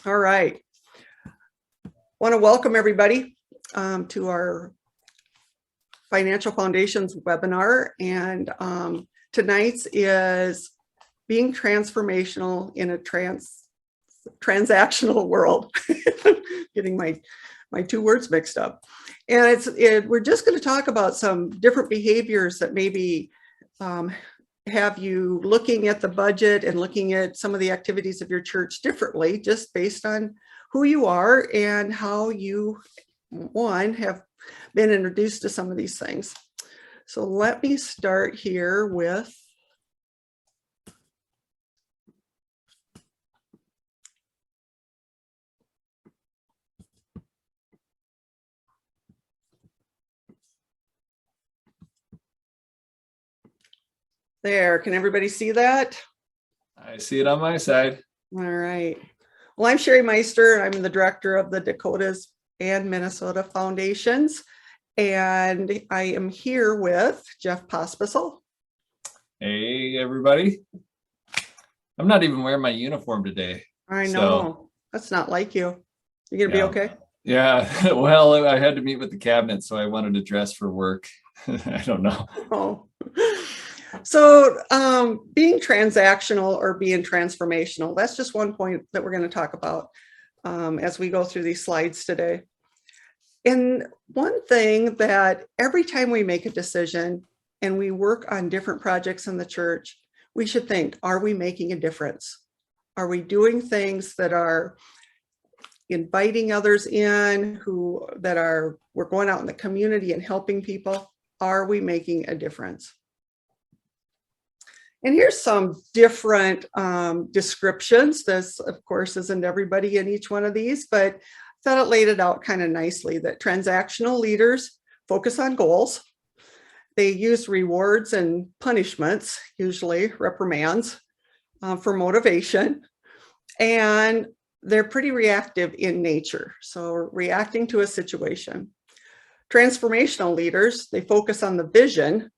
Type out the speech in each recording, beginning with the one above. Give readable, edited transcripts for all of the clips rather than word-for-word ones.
All right. Want to welcome everybody to our Financial Foundations webinar. And tonight's is being transformational in a transactional world. Getting my two words mixed up. And we're just going to talk about some different behaviors that maybe have you looking at the budget and looking at some of the activities of your church differently, just based on who you are and how you, have been introduced to some of these things. So let me start here with there. Can everybody see that? I see it on my side. All right. Well, I'm Sheri Meister. I'm the director of the Dakotas and Minnesota Foundations. And I am here with Jeff Pospisil. Hey, everybody. I'm not even wearing my uniform today. I know. So, that's not like you. You gonna be okay? Yeah. Well, I had to meet with the cabinet, so I wanted to dress for work. I don't know. Oh. So being transactional or being transformational, that's just one point that we're going to talk about as we go through these slides today. And one thing that every time we make a decision and we work on different projects in the church, we should think, are we making a difference? Are we doing things that are inviting others in, we're going out in the community and helping people? Are we making a difference? And here's some different descriptions. This, of course, isn't everybody in each one of these, but I thought it laid it out kind of nicely that transactional leaders focus on goals. They use rewards and punishments, usually reprimands, for motivation. And they're pretty reactive in nature, so reacting to a situation. Transformational leaders, they focus on the vision.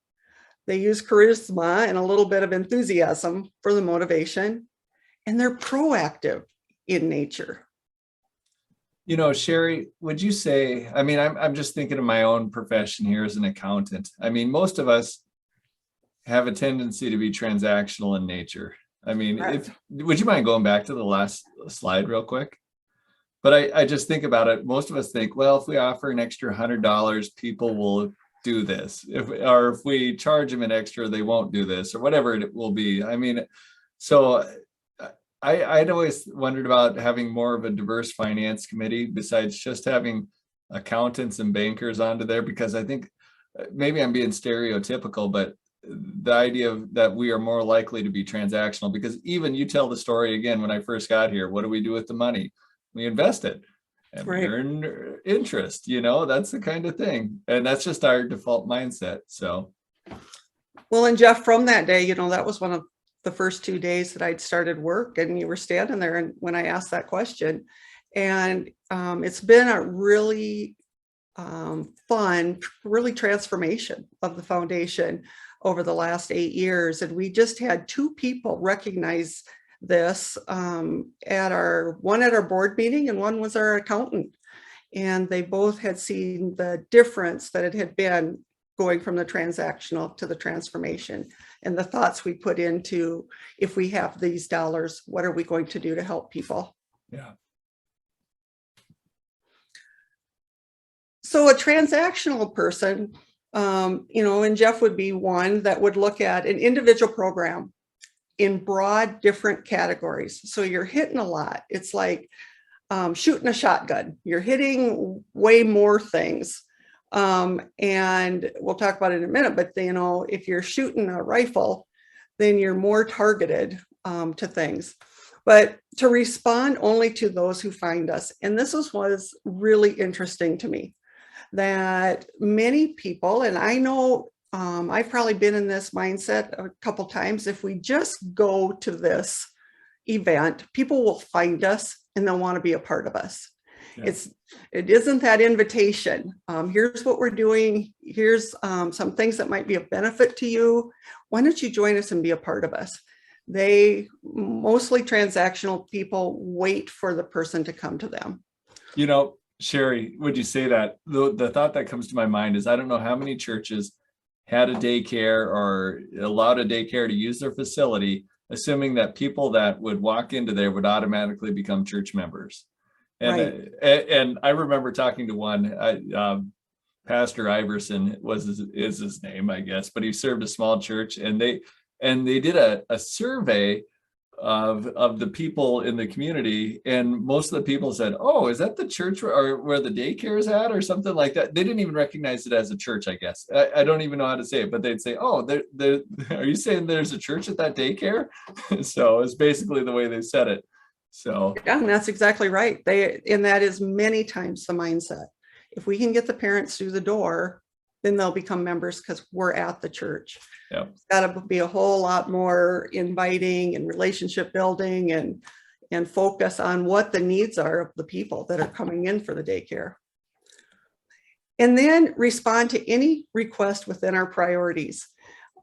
They use charisma and a little bit of enthusiasm for the motivation, and they're proactive in nature. You know, Sheri, would you say, I mean, I'm just thinking of my own profession here as an accountant. I mean, most of us have a tendency to be transactional in nature. I mean, Right. Would you mind going back to the last slide real quick? But I just think about it. Most of us think, well, if we offer an extra $100, people will do this. If we charge them an extra, they won't do this, or whatever it will be. I mean, so I'd always wondered about having more of a diverse finance committee besides just having accountants and bankers onto there, because I think maybe I'm being stereotypical, but the idea that we are more likely to be transactional, because even you tell the story again, when I first got here, what do we do with the money? We invest it. And we earn interest, that's the kind of thing. And that's just our default mindset. So. Well, and Jeff, from that day, that was one of the first 2 days that I'd started work, and you were standing there and when I asked that question. And it's been a really fun, really transformation of the foundation over the last 8 years. And we just had 2 people recognize this at our board meeting, and one was our accountant, and they both had seen the difference that it had been going from the transactional to the transformation, and the thoughts we put into, if we have these dollars, what are we going to do to help people? Yeah. So a transactional person, and Jeff would be one that would look at an individual program in broad different categories. So you're hitting a lot. It's like shooting a shotgun. You're hitting way more things. And we'll talk about it in a minute, but if you're shooting a rifle, then you're more targeted to things. But to respond only to those who find us. And this was really interesting to me, that many people, and I know I've probably been in this mindset a couple times. If we just go to this event, people will find us and they'll want to be a part of us. Yeah. It isn't that invitation. Here's what we're doing. Here's some things that might be of benefit to you. Why don't you join us and be a part of us? mostly transactional people wait for the person to come to them. You know, Sheri, would you say that? The thought that comes to my mind is I don't know how many churches had a daycare or allowed a daycare to use their facility, assuming that people that would walk into there would automatically become church members. And Right. and I remember talking to one, Pastor Iverson is his name, I guess, but he served a small church, and they did a survey of the people in the community, and most of the people said, "Oh, is that the church where the daycare is at, or something like that?" They didn't even recognize it as a church, I guess. I don't even know how to say it, but they'd say, "Oh, are you saying there's a church at that daycare?" So it's basically the way they said it. So Yeah, and that's exactly right. And that is many times the mindset. If we can get the parents through the door, then they'll become members because we're at the church. yeah. It's got to be a whole lot more inviting and relationship building and focus on what the needs are of the people that are coming in for the daycare. And then respond to any request within our priorities.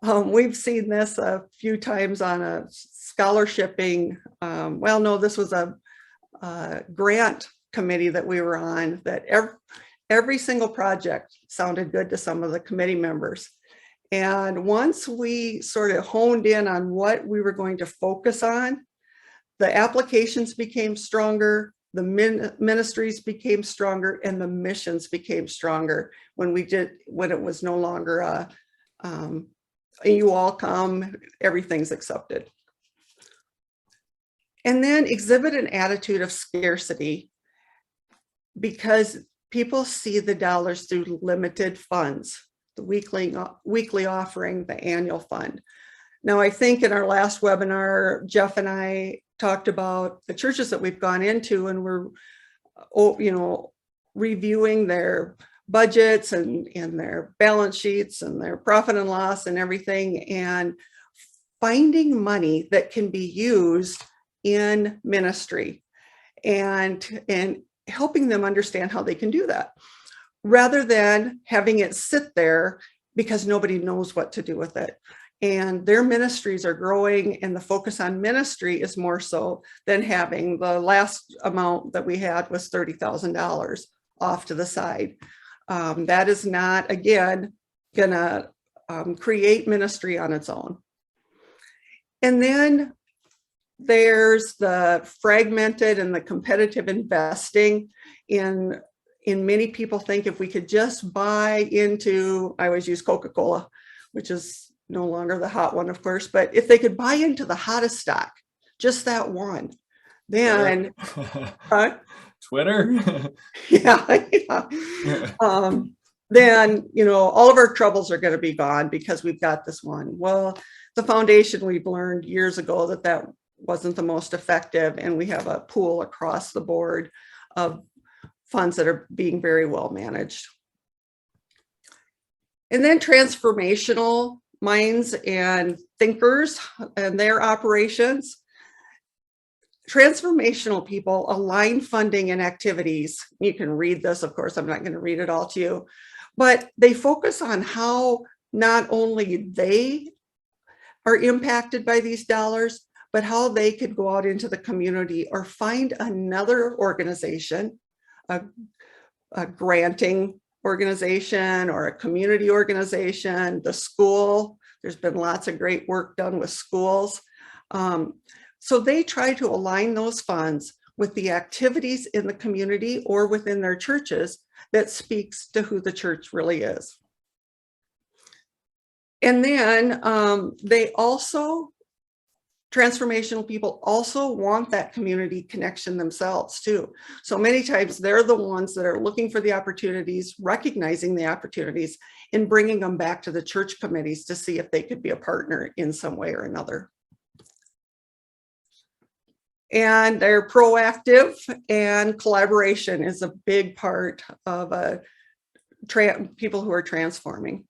We've seen this a few times on a scholarshiping. Well, no, this was a grant committee that we were on, that every single project sounded good to some of the committee members. And once we sort of honed in on what we were going to focus on, the applications became stronger, the ministries became stronger, and the missions became stronger when it was no longer you all come, everything's accepted. And then exhibit an attitude of scarcity, because people see the dollars through limited funds, the weekly offering, the annual fund. Now, I think in our last webinar, Jeff and I talked about the churches that we've gone into, and we're, reviewing their budgets and their balance sheets and their profit and loss and everything, and finding money that can be used in ministry and helping them understand how they can do that, rather than having it sit there because nobody knows what to do with it. And their ministries are growing, and the focus on ministry is more so than having the last amount that we had was $30,000 off to the side. That is not, again, gonna create ministry on its own. And then there's the fragmented and the competitive investing in many people think if we could just buy into, I always use Coca-Cola, which is no longer the hot one, of course, but if they could buy into the hottest stock, just that one, then Twitter. yeah. Then, all of our troubles are going to be gone because we've got this one. Well, the foundation, we've learned years ago that wasn't the most effective, and we have a pool across the board of funds that are being very well managed. And then transformational minds and thinkers and their operations. Transformational people align funding and activities. You can read this, of course, I'm not going to read it all to you, but they focus on how not only they are impacted by these dollars, but how they could go out into the community or find another organization, a granting organization or a community organization, the school. There's been lots of great work done with schools. So they try to align those funds with the activities in the community or within their churches that speaks to who the church really is. And then transformational people also want that community connection themselves too. So many times they're the ones that are looking for the opportunities, recognizing the opportunities, and bringing them back to the church committees to see if they could be a partner in some way or another. And they're proactive, and collaboration is a big part of people who are transforming.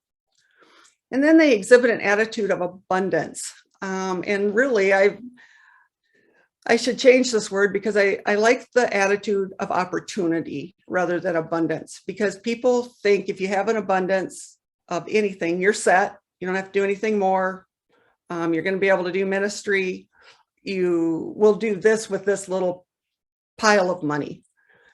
And then they exhibit an attitude of abundance. And really, I should change this word, because I like the attitude of opportunity rather than abundance, because people think if you have an abundance of anything, you're set. You don't have to do anything more. You're going to be able to do ministry. You will do this with this little pile of money.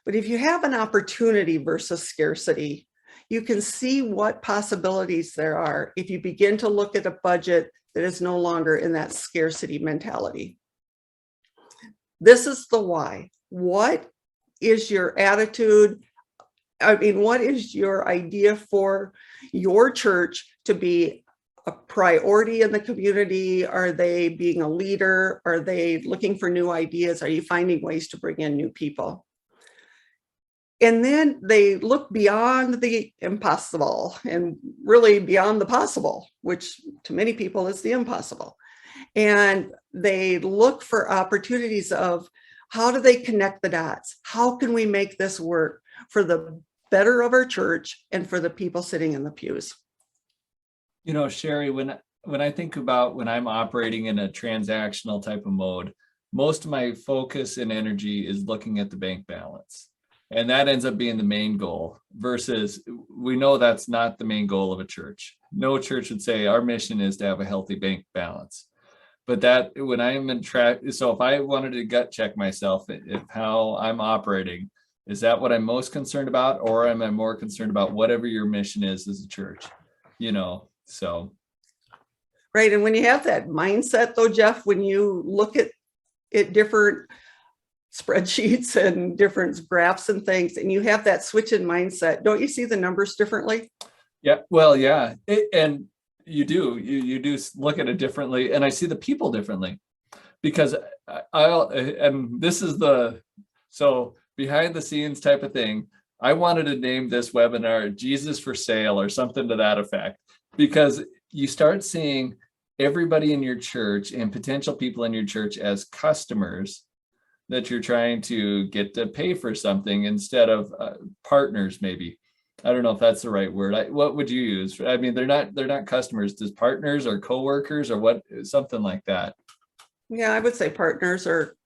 But if you have an opportunity versus scarcity, you can see what possibilities there are if you begin to look at a budget that is no longer in that scarcity mentality. This is the why. What is your attitude? I mean, what is your idea for your church to be a priority in the community? Are they being a leader? Are they looking for new ideas? Are you finding ways to bring in new people? And then they look beyond the impossible and really beyond the possible, which to many people is the impossible. And they look for opportunities of how do they connect the dots? How can we make this work for the better of our church and for the people sitting in the pews? You know, Sheri, when I think about when I'm operating in a transactional type of mode, most of my focus and energy is looking at the bank balance. And that ends up being the main goal versus we know that's not the main goal of a church. No church would say our mission is to have a healthy bank balance. But that when I am in track, so if I wanted to gut check myself, if how I'm operating, is that what I'm most concerned about? Or am I more concerned about whatever your mission is as a church? You know, so. Right. And when you have that mindset though, Jeff, when you look at different spreadsheets and different graphs and things, and you have that switch in mindset, don't you see the numbers differently? Yeah, well, yeah. And you do, you do look at it differently. And I see the people differently because and this is so behind the scenes type of thing. I wanted to name this webinar Jesus for Sale or something to that effect, because you start seeing everybody in your church and potential people in your church as customers that you're trying to get to pay for something instead of partners, maybe. I don't know if that's the right word. What would you use? I mean, they're not customers, just partners or coworkers or what, something like that. Yeah, I would say partners are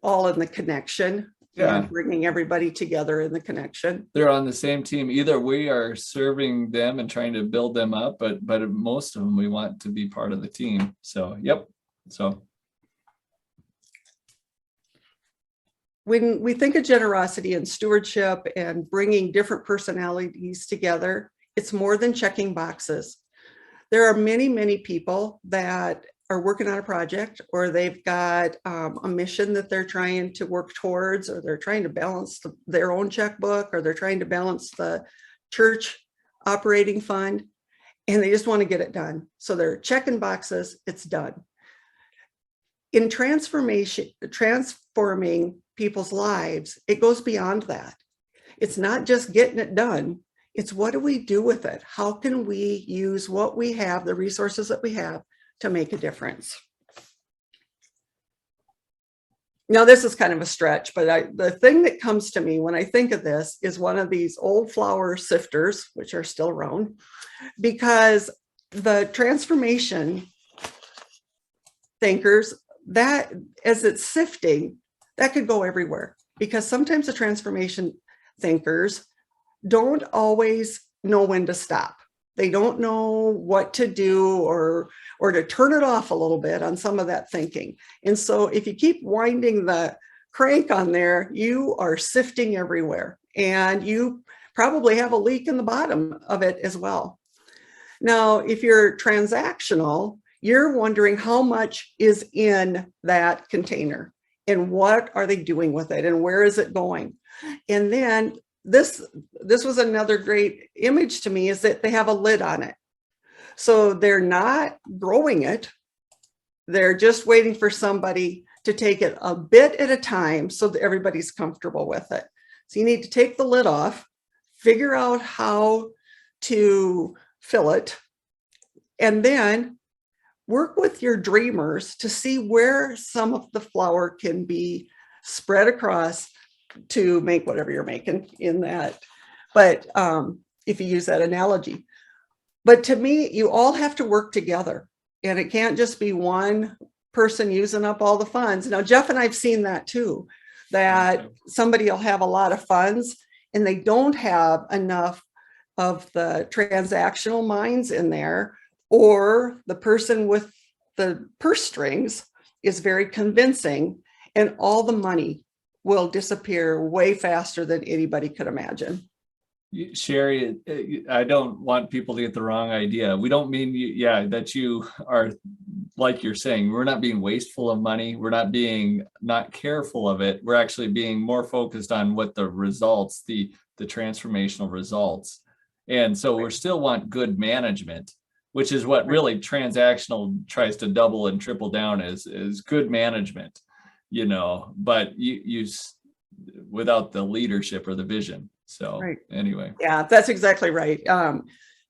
all in the connection. Yeah. And bringing everybody together in the connection. They're on the same team. Either we are serving them and trying to build them up, but most of them, we want to be part of the team. So, yep. So. When we think of generosity and stewardship and bringing different personalities together, it's more than checking boxes. There are many, many people that are working on a project, or they've got a mission that they're trying to work towards, or they're trying to balance their own checkbook, or they're trying to balance the church operating fund, and they just want to get it done. So they're checking boxes, it's done. In transforming people's lives, it goes beyond that. It's not just getting it done. It's what do we do with it? How can we use what we have, the resources that we have, to make a difference? Now, this is kind of a stretch, but the thing that comes to me when I think of this is one of these old flour sifters, which are still around, because the transformation thinkers, that as it's sifting, that could go everywhere, because sometimes the transformation thinkers don't always know when to stop. They don't know what to do or to turn it off a little bit on some of that thinking. And so if you keep winding the crank on there, you are sifting everywhere, and you probably have a leak in the bottom of it as well. Now, if you're transactional, you're wondering how much is in that container and what are they doing with it and where is it going? And then this was another great image to me, is that they have a lid on it. So they're not growing it. They're just waiting for somebody to take it a bit at a time so that everybody's comfortable with it. So you need to take the lid off, figure out how to fill it, and then work with your dreamers to see where some of the flour can be spread across to make whatever you're making in that. But if you use that analogy, but to me, you all have to work together, and it can't just be one person using up all the funds. Now, Jeff and I've seen that too, that somebody will have a lot of funds and they don't have enough of the transactional minds in there, or the person with the purse strings is very convincing, and all the money will disappear way faster than anybody could imagine. Sheri, I don't want people to get the wrong idea. We don't mean, that you are, like you're saying, we're not being wasteful of money. We're not being not careful of it. We're actually being more focused on what the results, the transformational results. And so we still want good management, which is what really transactional tries to double and triple down is good management, but you without the leadership or the vision. So anyway. Yeah, that's exactly right. And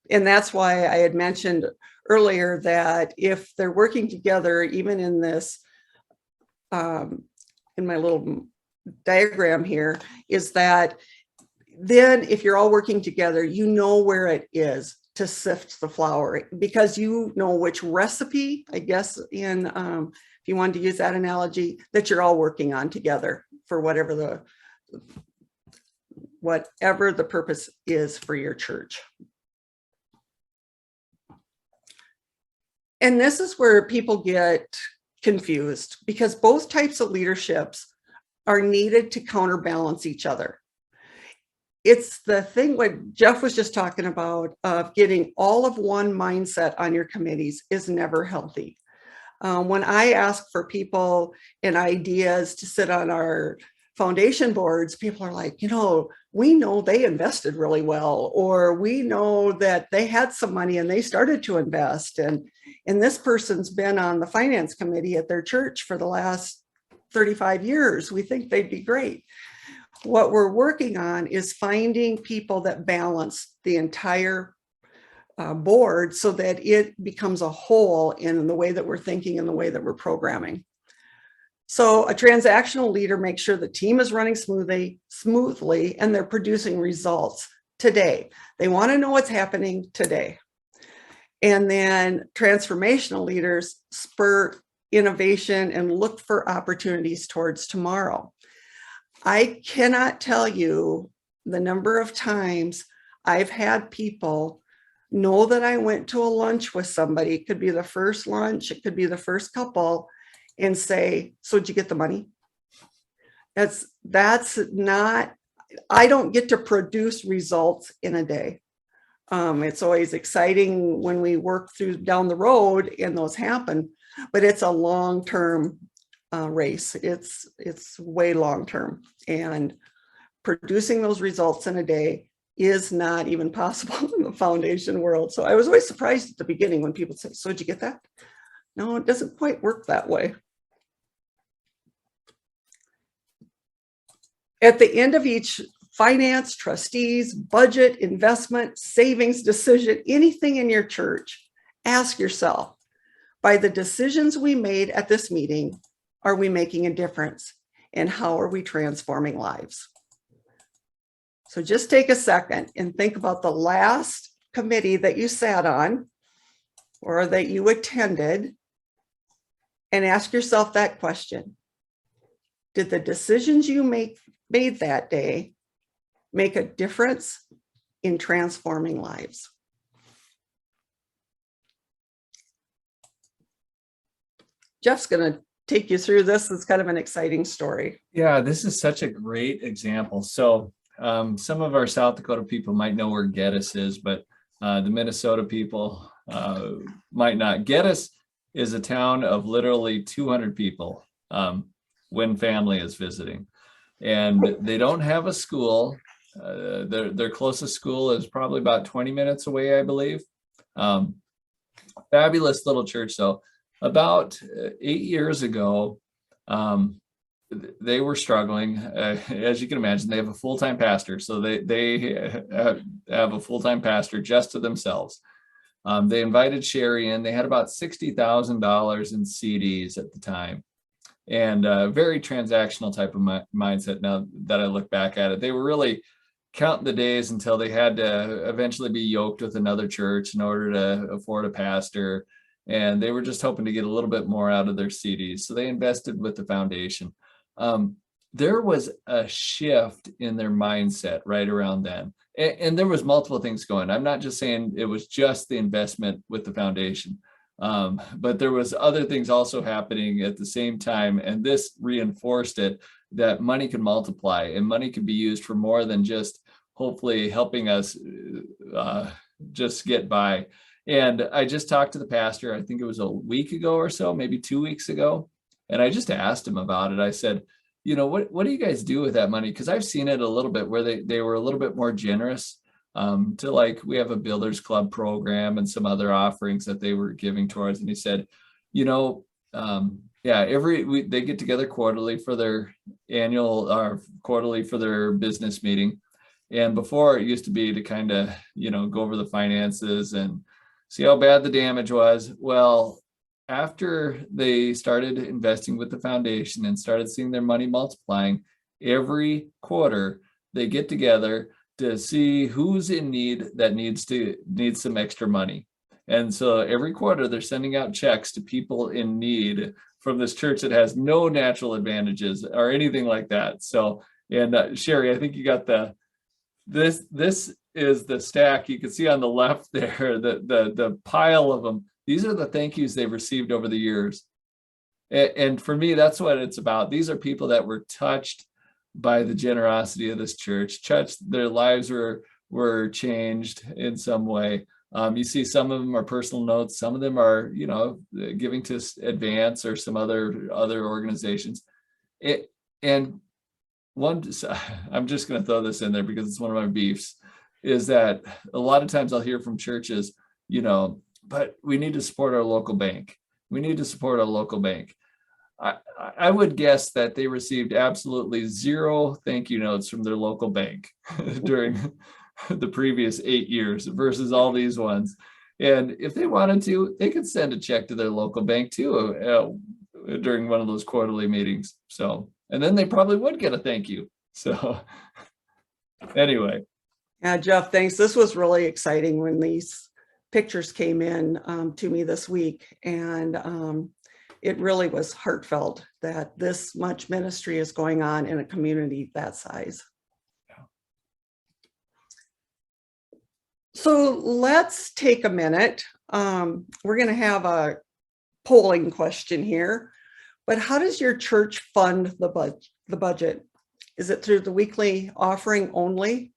that's why I had mentioned earlier that if they're working together, even in this, in my little diagram here, is that then if you're all working together, you know where it is to sift the flour, because you know which recipe, I guess, if you wanted to use that analogy, that you're all working on together for whatever the purpose is for your church. And this is where people get confused, because both types of leaderships are needed to counterbalance each other. It's the thing what Jeff was just talking about of getting all of one mindset on your committees is never healthy. When I ask for people and ideas to sit on our foundation boards, people are like, we know they invested really well, or we know that they had some money and they started to invest. And this person's been on the finance committee at their church for the last 35 years. We think they'd be great. What we're working on is finding people that balance the entire board so that it becomes a whole in the way that we're thinking and the way that we're programming. So a transactional leader makes sure the team is running smoothly and they're producing results today. They want to know what's happening today. And then transformational leaders spur innovation and look for opportunities towards tomorrow. I cannot tell you the number of times I've had people know that I went to a lunch with somebody. It could be the first lunch, it could be the first couple, and say, so did you get the money? That's not, I don't get to produce results in a day. It's always exciting when we work through down the road and those happen, but it's a long-term race. It's way long-term, and producing those results in a day is not even possible in the foundation world. So I was always surprised at the beginning when people say, so did you get that? No, it doesn't quite work that way. At the end of each finance, trustees, budget, investment, savings decision, anything in your church, ask yourself, by the decisions we made at this meeting, are we making a difference? And how are we transforming lives? So just take a second and think about the last committee that you sat on or that you attended, and ask yourself that question. Did the decisions you made that day make a difference in transforming lives? Jeff's going to take you through this. It's kind of an exciting story. Yeah, this is such a great example. So some of our South Dakota people might know where Geddes is, but the Minnesota people might not. Geddes is a town of literally 200 people when family is visiting. And they don't have a school. Their closest school is probably about 20 minutes away, I believe. Fabulous little church, though. About 8 years ago, they were struggling. As you can imagine, they have a full-time pastor. So they have a full-time pastor just to themselves. They invited Sheri in. They had about $60,000 in CDs at the time. And very transactional type of mindset. Now that I look back at it, they were really counting the days until they had to eventually be yoked with another church in order to afford a pastor. And they were just hoping to get a little bit more out of their CDs. So they invested with the foundation. There was a shift in their mindset right around then. And there was multiple things going. I'm not just saying it was just the investment with the foundation. But there was other things also happening at the same time, and this reinforced it, that money can multiply and money can be used for more than just hopefully helping us just get by. And I just talked to the pastor, I think it was a week ago or so, maybe 2 weeks ago. And I just asked him about it. I said, what do you guys do with that money? Because I've seen it a little bit where they were a little bit more generous to, like, we have a Builders Club program and some other offerings that they were giving towards. And he said, yeah, they get together quarterly for their annual or quarterly for their business meeting. And before, it used to be to kind of, go over the finances and see how bad the damage was. Well, after they started investing with the foundation and started seeing their money multiplying, every quarter they get together to see who's in need that needs some extra money. And so every quarter they're sending out checks to people in need from this church that has no natural advantages or anything like that. So, and Sheri, I think you got this is the stack. You can see on the left there, the pile of them. These are the thank yous they've received over the years. And for me, that's what it's about. These are people that were touched by the generosity of this church, their lives were changed in some way. You see some of them are personal notes, some of them are, giving to Advance or some other organizations. And one, I'm just going to throw this in there because it's one of my beefs, is that a lot of times I'll hear from churches, but we need to support our local bank. We need to support our local bank. I would guess that they received absolutely zero thank you notes from their local bank during the previous 8 years versus all these ones. And if they wanted to, they could send a check to their local bank too during one of those quarterly meetings. So, and then they probably would get a thank you. So anyway. Yeah, Jeff, thanks. This was really exciting when these pictures came in to me this week. And it really was heartfelt that this much ministry is going on in a community that size. Yeah. So let's take a minute. We're going to have a polling question here, but how does your church fund the budget? Is it through the weekly offering only?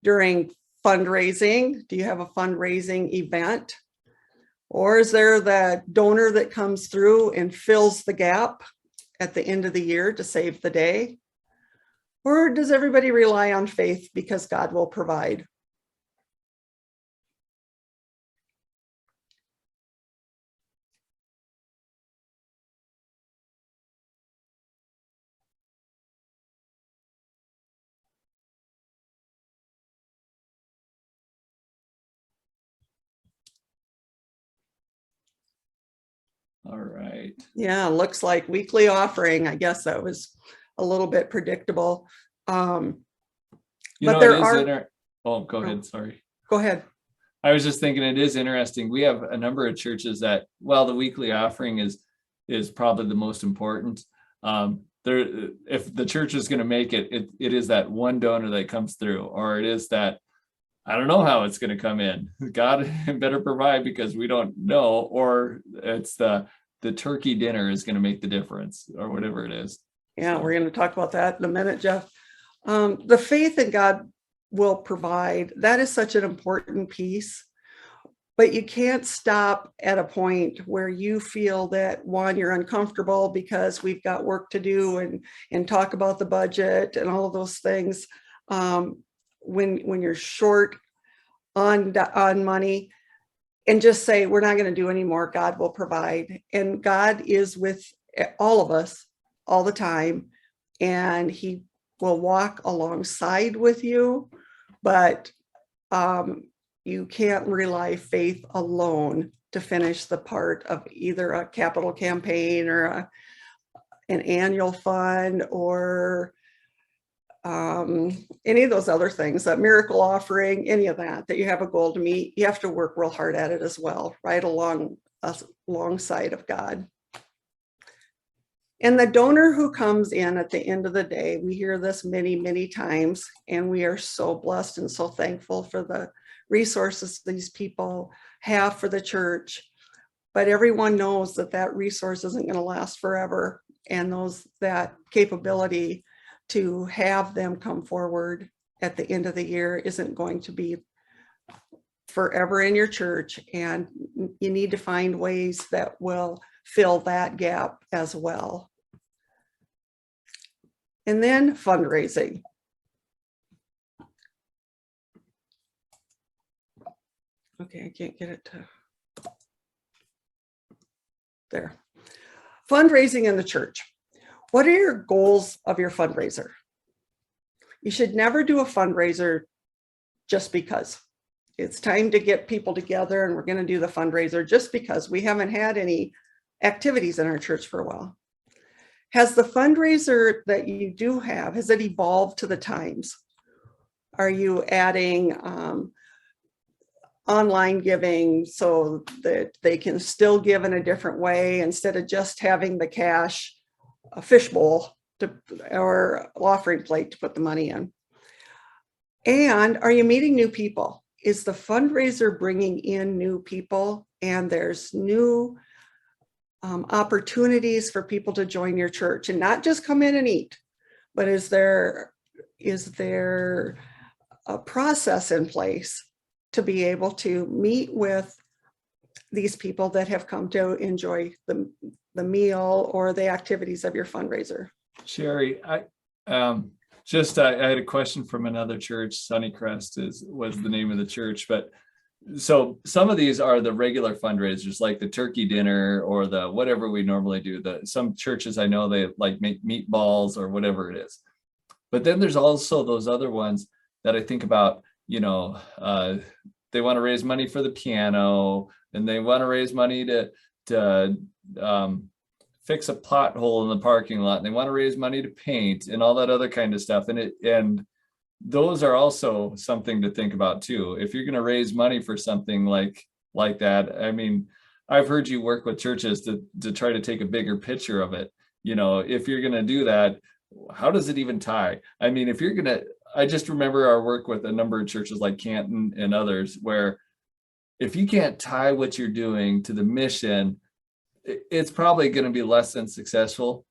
During fundraising, do you have a fundraising event? Or is there that donor that comes through and fills the gap at the end of the year to save the day? Or does everybody rely on faith because God will provide? All right. Yeah, looks like weekly offering. I guess that was a little bit predictable. But there are. Oh, go ahead. Sorry. Go ahead. I was just thinking it is interesting. We have a number of churches that, while the weekly offering is probably the most important, if the church is going to make it, it is that one donor that comes through, or it is that, I don't know how it's going to come in. God better provide because we don't know, or it's the turkey dinner is going to make the difference, or whatever it is. Yeah, we're going to talk about that in a minute, Jeff. The faith in God will provide, that is such an important piece, but you can't stop at a point where you feel that, one, you're uncomfortable because we've got work to do and talk about the budget and all of those things. When you're short on money, and just say, we're not going to do any more, God will provide. And God is with all of us all the time, and he will walk alongside with you, but you can't rely faith alone to finish the part of either a capital campaign or an annual fund or any of those other things, that miracle offering, any of that you have a goal to meet. You have to work real hard at it as well, right alongside of God. And the donor who comes in at the end of the day, we hear this many, many times, and we are so blessed and so thankful for the resources these people have for the church. but everyone knows that that resource isn't going to last forever. And that capability to have them come forward at the end of the year isn't going to be forever in your church. And you need to find ways that will fill that gap as well. And then fundraising. Okay, I can't get it to there. Fundraising in the church. What are your goals of your fundraiser? You should never do a fundraiser just because. It's time to get people together and we're going to do the fundraiser just because we haven't had any activities in our church for a while. Has the fundraiser that you do have, has it evolved to the times? Are you adding online giving so that they can still give in a different way instead of just having the cash, a fishbowl or offering plate to put the money in? And are you meeting new people? Is the fundraiser bringing in new people and there's new opportunities for people to join your church and not just come in and eat, but is there a process in place to be able to meet with these people that have come to enjoy the meal or the activities of your fundraiser? Sheri, I had a question from another church. Sunnycrest was the name of the church, but so some of these are the regular fundraisers, like the turkey dinner or the whatever we normally do. Some churches I know they like make meatballs or whatever it is. But then there's also those other ones that I think about. They want to raise money for the piano, and they want to raise money to fix a pothole in the parking lot, and they want to raise money to paint and all that other kind of stuff. And those are also something to think about too. If you're going to raise money for something like that, I mean, I've heard you work with churches to try to take a bigger picture of it. If you're going to do that, how does it even tie? I mean, I just remember our work with a number of churches like Canton and others, where if you can't tie what you're doing to the mission, it's probably going to be less than successful.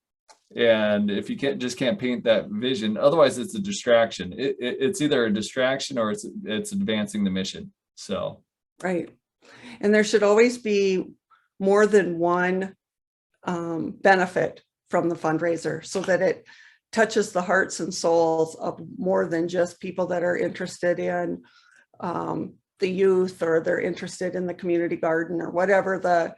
And if you can't paint that vision, otherwise it's a distraction. It's either a distraction or it's advancing the mission. So right, and there should always be more than one benefit from the fundraiser, so that it touches the hearts and souls of more than just people that are interested in the youth, or they're interested in the community garden, or whatever the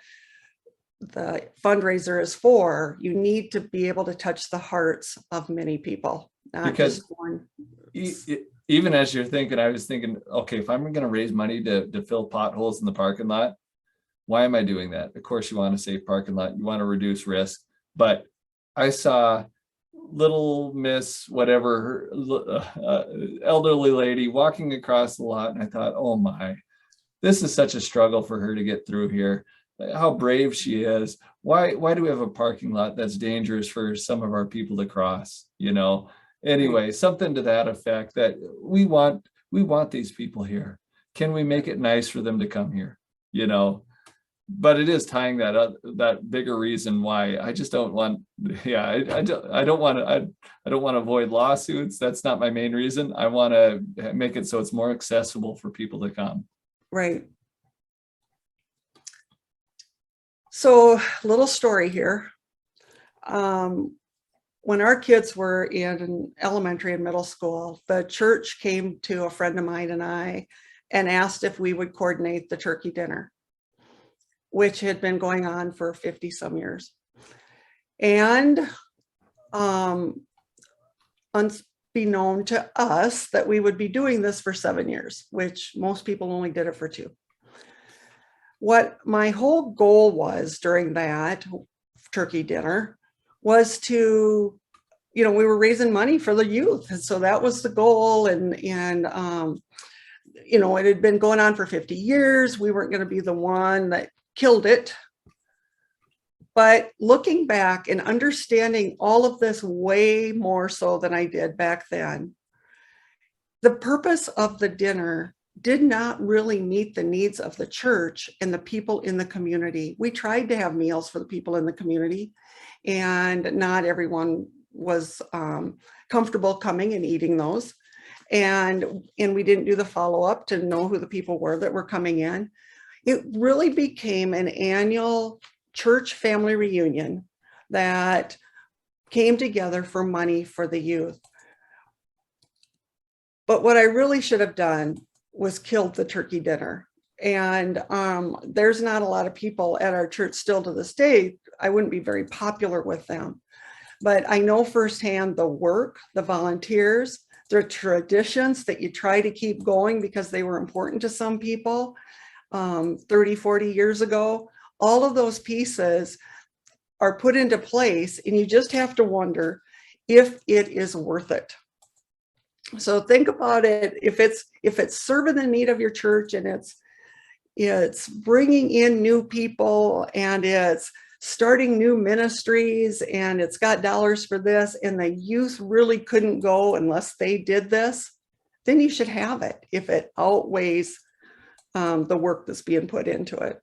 fundraiser is for. You need to be able to touch the hearts of many people, not because just one. Even as you're thinking, I was thinking, okay, if I'm going to raise money to fill potholes in the parking lot, why am I doing that? Of course, you want to save parking lot, you want to reduce risk. But I saw little miss whatever elderly lady walking across the lot, and I thought, oh my, this is such a struggle for her to get through here. How brave she is. Why do we have a parking lot that's dangerous for some of our people to cross? Anyway, something to that effect, that we want these people here. Can we make it nice for them to come here? But it is tying that bigger reason why I just don't want. Yeah, I don't want to avoid lawsuits. That's not my main reason. I want to make it so it's more accessible for people to come. Right. So, little story here. When our kids were in elementary and middle school, the church came to a friend of mine and I and asked if we would coordinate the turkey dinner, which had been going on for 50 some years. And unbeknown to us that we would be doing this for 7 years, which most people only did it for 2. What my whole goal was during that turkey dinner was to, we were raising money for the youth. And so that was the goal. And it had been going on for 50 years. We weren't going to be the one that killed it. But looking back and understanding all of this way more so than I did back then, the purpose of the dinner did not really meet the needs of the church and the people in the community. We tried to have meals for the people in the community, and not everyone was comfortable coming and eating those. And we didn't do the follow-up to know who the people were that were coming in. It really became an annual church family reunion that came together for money for the youth. But what I really should have done was killed the turkey dinner. And there's not a lot of people at our church still to this day. I wouldn't be very popular with them. But I know firsthand the work, the volunteers, the traditions that you try to keep going because they were important to some people 30, 40 years ago. All of those pieces are put into place, and you just have to wonder if it is worth it. So think about it. If it's serving the need of your church, and it's bringing in new people, and it's starting new ministries, and it's got dollars for this, and the youth really couldn't go unless they did this, then you should have it if it outweighs the work that's being put into it.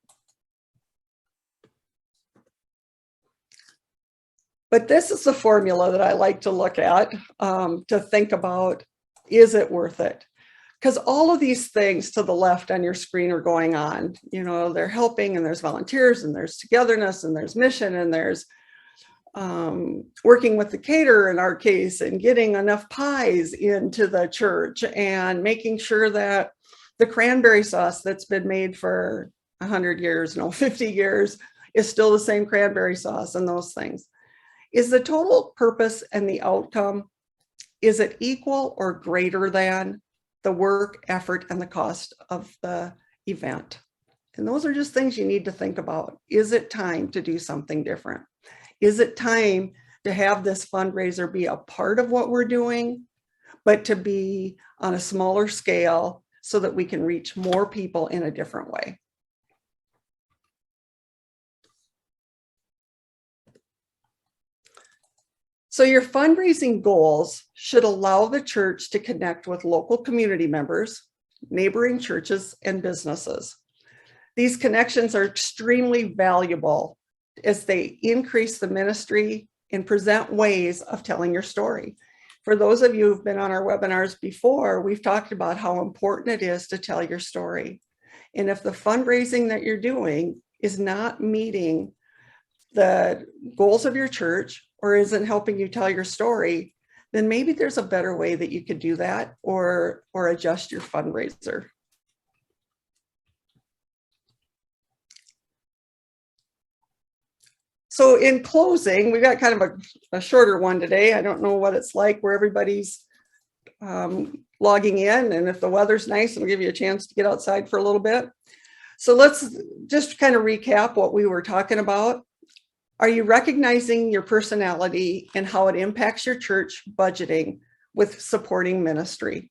But this is the formula that I like to look at to think about, is it worth it? Because all of these things to the left on your screen are going on. You know, they're helping, and there's volunteers, and there's togetherness, and there's mission, and there's working with the caterer in our case, and getting enough pies into the church, and making sure that the cranberry sauce that's been made for 100 years, 50 years, is still the same cranberry sauce, and those things. Is the total purpose and the outcome, is it equal or greater than the work, effort, and the cost of the event? And those are just things you need to think about. Is it time to do something different? Is it time to have this fundraiser be a part of what we're doing, but to be on a smaller scale so that we can reach more people in a different way? So your fundraising goals should allow the church to connect with local community members, neighboring churches, and businesses. These connections are extremely valuable as they increase the ministry and present ways of telling your story. For those of you who've been on our webinars before, we've talked about how important it is to tell your story. And if the fundraising that you're doing is not meeting the goals of your church, or isn't helping you tell your story, then maybe there's a better way that you could do that, or adjust your fundraiser. So in closing, we got kind of a shorter one today. I don't know what it's like where everybody's logging in, and if the weather's nice, it'll give you a chance to get outside for a little bit. So let's just kind of recap what we were talking about. Are you recognizing your personality and how it impacts your church budgeting with supporting ministry?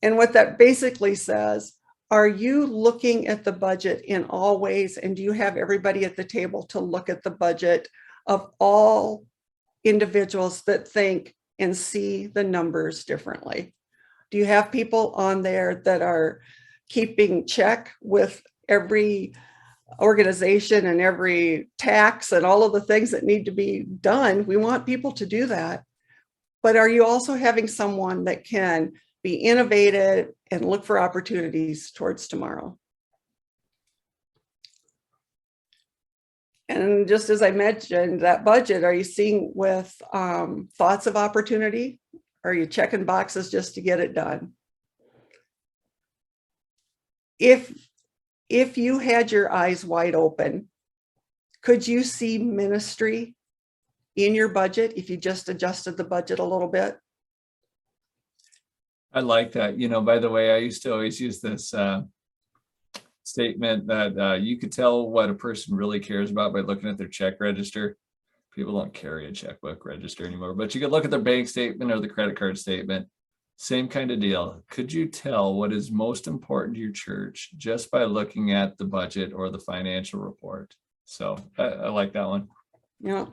And what that basically says, are you looking at the budget in all ways? And do you have everybody at the table to look at the budget of all individuals that think and see the numbers differently? Do you have people on there that are keeping check with every organization and every tax and all of the things that need to be done? We want people to do that. But are you also having someone that can be innovative and look for opportunities towards tomorrow? And just as I mentioned, that budget, are you seeing with thoughts of opportunity? Are you checking boxes just to get it done? If you had your eyes wide open, could you see ministry in your budget if you just adjusted the budget a little bit? I like that. You know, by the way, I used to always use this statement that you could tell what a person really cares about by looking at their check register. People don't carry a checkbook register anymore, but you could look at their bank statement or the credit card statement. Same kind of deal. Could you tell what is most important to your church just by looking at the budget or the financial report? So I like that one. Yeah.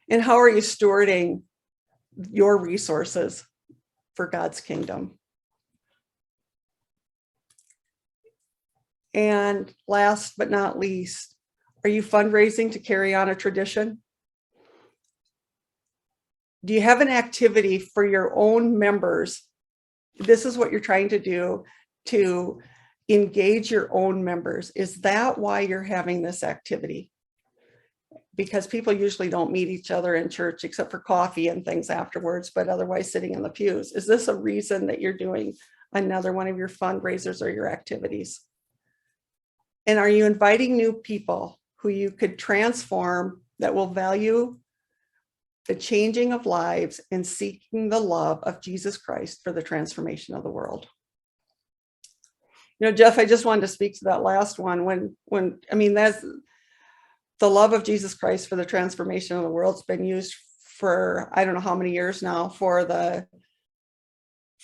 And how are you stewarding your resources for God's kingdom? And last but not least, are you fundraising to carry on a tradition? Do you have an activity for your own members? This is what you're trying to do to engage your own members. Is that why you're having this activity? Because people usually don't meet each other in church except for coffee and things afterwards, but otherwise sitting in the pews. Is this a reason that you're doing another one of your fundraisers or your activities? And are you inviting new people who you could transform that will value the changing of lives and seeking the love of Jesus Christ for the transformation of the world? You know, Jeff, I just wanted to speak to that last one when I mean, that's the love of Jesus Christ for the transformation of the world's been used for, I don't know how many years now, for the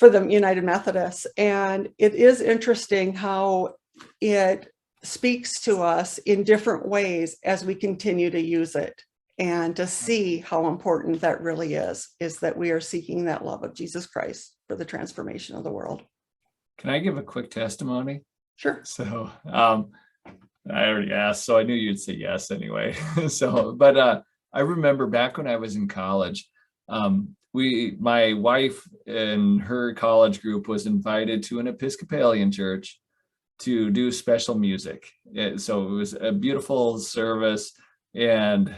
United Methodists. And it is interesting how it speaks to us in different ways as we continue to use it, and to see how important that really is that we are seeking that love of Jesus Christ for the transformation of the world. Can I give a quick testimony? Sure. So I already asked, so I knew you'd say yes anyway. But I remember back when I was in college, my wife and her college group was invited to an Episcopalian church to do special music. So it was a beautiful service, and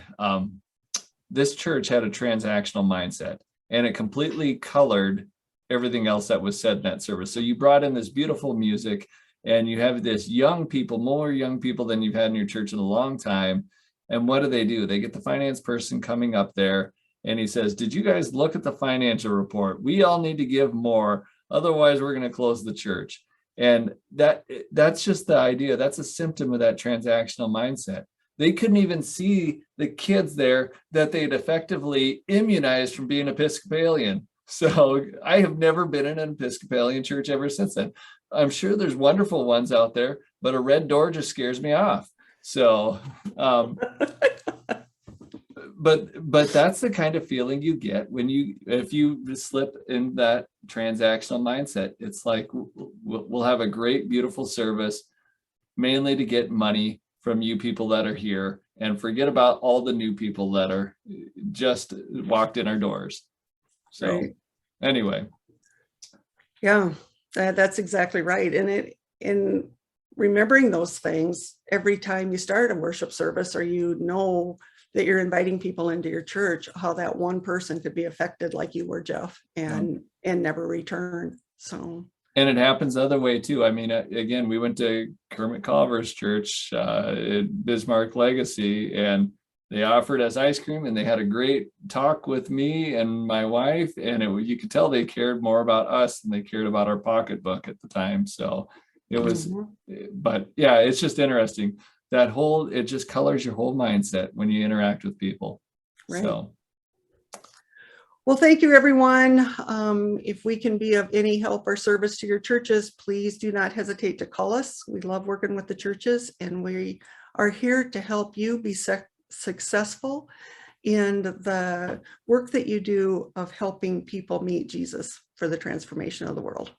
this church had a transactional mindset, and it completely colored everything else that was said in that service. So you brought in this beautiful music, and you have this young people, more young people than you've had in your church in a long time. And what do? They get the finance person coming up there, and he says, "Did you guys look at the financial report? We all need to give more. Otherwise, we're going to close the church." And that's just the idea. That's a symptom of that transactional mindset. They couldn't even see the kids there that they'd effectively immunized from being Episcopalian. So I have never been in an Episcopalian church ever since then. I'm sure there's wonderful ones out there, but a red door just scares me off. So, but that's the kind of feeling you get if you slip in that transactional mindset. It's like, we'll have a great, beautiful service, mainly to get money from you people that are here, and forget about all the new people that are just walked in our doors. So right. Anyway. Yeah, that's exactly right. And in remembering those things every time you start a worship service, or you know that you're inviting people into your church, how that one person could be affected like you were, Jeff, and never return. So. And it happens the other way too. I mean, again, we went to Kermit Culver's church at Bismarck Legacy, and they offered us ice cream, and they had a great talk with me and my wife, and you could tell they cared more about us than they cared about our pocketbook at the time. So it was, but yeah, it's just interesting. It just colors your whole mindset when you interact with people. Right. So. Well, thank you, everyone. If we can be of any help or service to your churches, please do not hesitate to call us. We love working with the churches, and we are here to help you be successful in the work that you do of helping people meet Jesus for the transformation of the world.